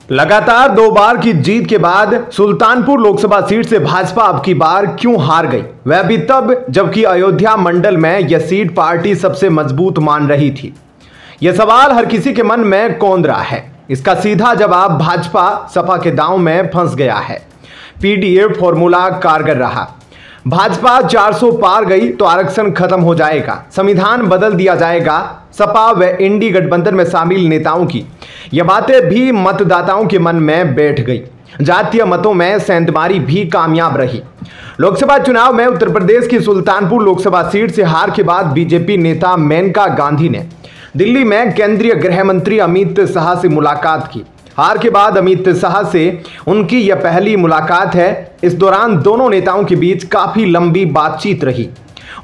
लगातार 2 बार की जीत के बाद सुल्तानपुर लोकसभा सीट से भाजपा अब की बार क्यों हार गई, वह भी तब जबकि अयोध्या मंडल में यह सीट पार्टी सबसे मजबूत मान रही थी। यह सवाल हर किसी के मन में कौंध रहा है। इसका सीधा जवाब भाजपा सपा के दांव में फंस गया है। पीडीए फॉर्मूला कारगर रहा। भाजपा 400 पार गई तो आरक्षण खत्म हो जाएगा, संविधान बदल दिया जाएगा। सपा व इंडी गठबंधन में शामिल नेताओं की यह बातें भी मतदाताओं के मन में बैठ गई। जातीय मतों में सेंधमारी भी कामयाब रही। लोकसभा चुनाव में उत्तर प्रदेश की सुल्तानपुर लोकसभा सीट से हार के बाद बीजेपी नेता मेनका गांधी ने दिल्ली में केंद्रीय गृह मंत्री अमित शाह से मुलाकात की। हार के बाद अमित शाह से उनकी यह पहली मुलाकात है। इस दौरान दोनों नेताओं के बीच काफी लंबी बातचीत रही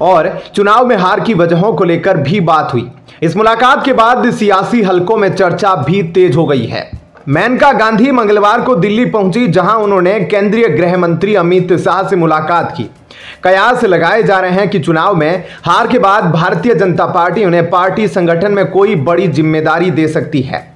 और चुनाव में हार की वजहों को लेकर भी बात हुई। इस मुलाकात के बाद सियासी हलकों में चर्चा भी तेज हो गई है। मेनका गांधी मंगलवार को दिल्ली पहुंची, जहां उन्होंने केंद्रीय गृह मंत्री अमित शाह से मुलाकात की। कयास लगाए जा रहे हैं कि चुनाव में हार के बाद भारतीय जनता पार्टी उन्हें पार्टी संगठन में कोई बड़ी जिम्मेदारी दे सकती है।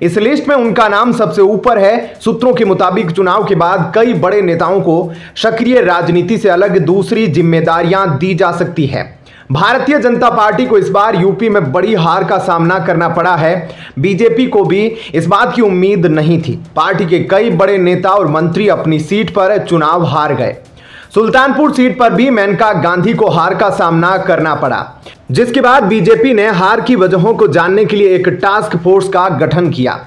इस लिस्ट में उनका नाम सबसे ऊपर है। सूत्रों के मुताबिक चुनाव के बाद कई बड़े नेताओं को सक्रिय राजनीति से अलग दूसरी जिम्मेदारियां दी जा सकती है। भारतीय जनता पार्टी को इस बार यूपी में बड़ी हार का सामना करना पड़ा है। बीजेपी को भी इस बात की उम्मीद नहीं थी। पार्टी के कई बड़े नेता और मंत्री अपनी सीट पर चुनाव हार गए। सुल्तानपुर सीट पर भी मेनका गांधी को हार का सामना करना पड़ा, जिसके बाद बीजेपी ने हार की वजहों को जानने के लिए एक टास्क फोर्स का गठन किया।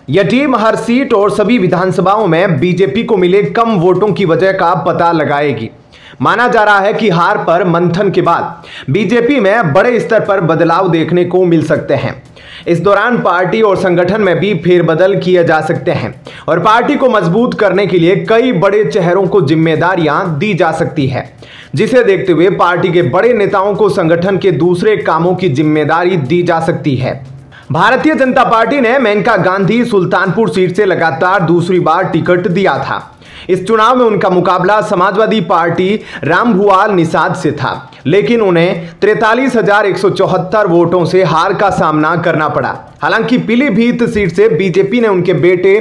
यह टीम हर सीट और सभी विधानसभाओं में बीजेपी को मिले कम वोटों की वजह का पता लगाएगी। माना जा रहा है कि हार पर मंथन के बाद बीजेपी में बड़े स्तर पर बदलाव देखने को मिल सकते हैं। इस दौरान पार्टी और संगठन में भी फेरबदल किए जा सकते हैं और पार्टी को मजबूत करने के लिए कई बड़े चेहरों को जिम्मेदारियां दी जा सकती है, जिसे देखते हुए पार्टी के बड़े नेताओं को संगठन के दूसरे कामों की जिम्मेदारी दी जा सकती है। भारतीय जनता पार्टी ने मेनका गांधी सुल्तानपुर सीट से लगातार दूसरी बार टिकट दिया था। इस चुनाव में उनका मुकाबला समाजवादी पार्टी रामभुआल निषाद से था, लेकिन उन्हें 43,174 वोटों से हार का सामना करना पड़ा। हालांकि पीलीभीत सीट से बीजेपी ने उनके बेटे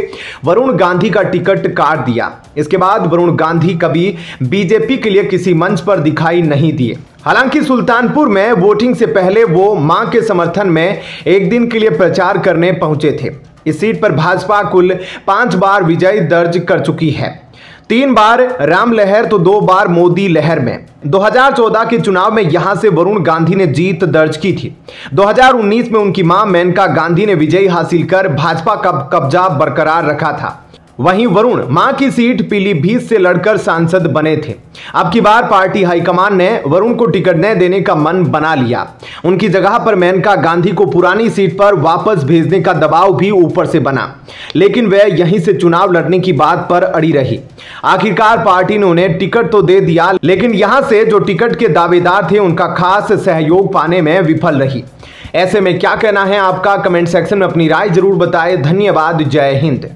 वरुण गांधी का टिकट काट दिया। इसके बाद वरुण गांधी कभी बीजेपी के लिए किसी मंच पर दिखाई नहीं दिए। हालांकि सुल्तानपुर में वोटिंग से पहले वो मां के समर्थन में एक दिन के लिए प्रचार करने पहुंचे थे। इस सीट पर भाजपा कुल 5 बार विजय दर्ज कर चुकी है। 3 बार राम लहर तो 2 बार मोदी लहर में। 2014 के चुनाव में यहां से वरुण गांधी ने जीत दर्ज की थी। 2019 में उनकी मां मेनका गांधी ने विजय हासिल कर भाजपा का कब्जा बरकरार रखा था। वहीं वरुण मां की सीट पीलीभीत से लड़कर सांसद बने थे। अब की बार पार्टी हाईकमान ने वरुण को टिकट न देने का मन बना लिया। उनकी जगह पर मेनका गांधी को पुरानी सीट पर वापस भेजने का दबाव भी ऊपर से बना, लेकिन वह यहीं से चुनाव लड़ने की बात पर अड़ी रही। आखिरकार पार्टी ने उन्हें टिकट तो दे दिया, लेकिन यहां से जो टिकट के दावेदार थे उनका खास सहयोग पाने में विफल रही। ऐसे में क्या कहना है आपका? कमेंट सेक्शन में अपनी राय जरूर बताएं। धन्यवाद। जय हिंद।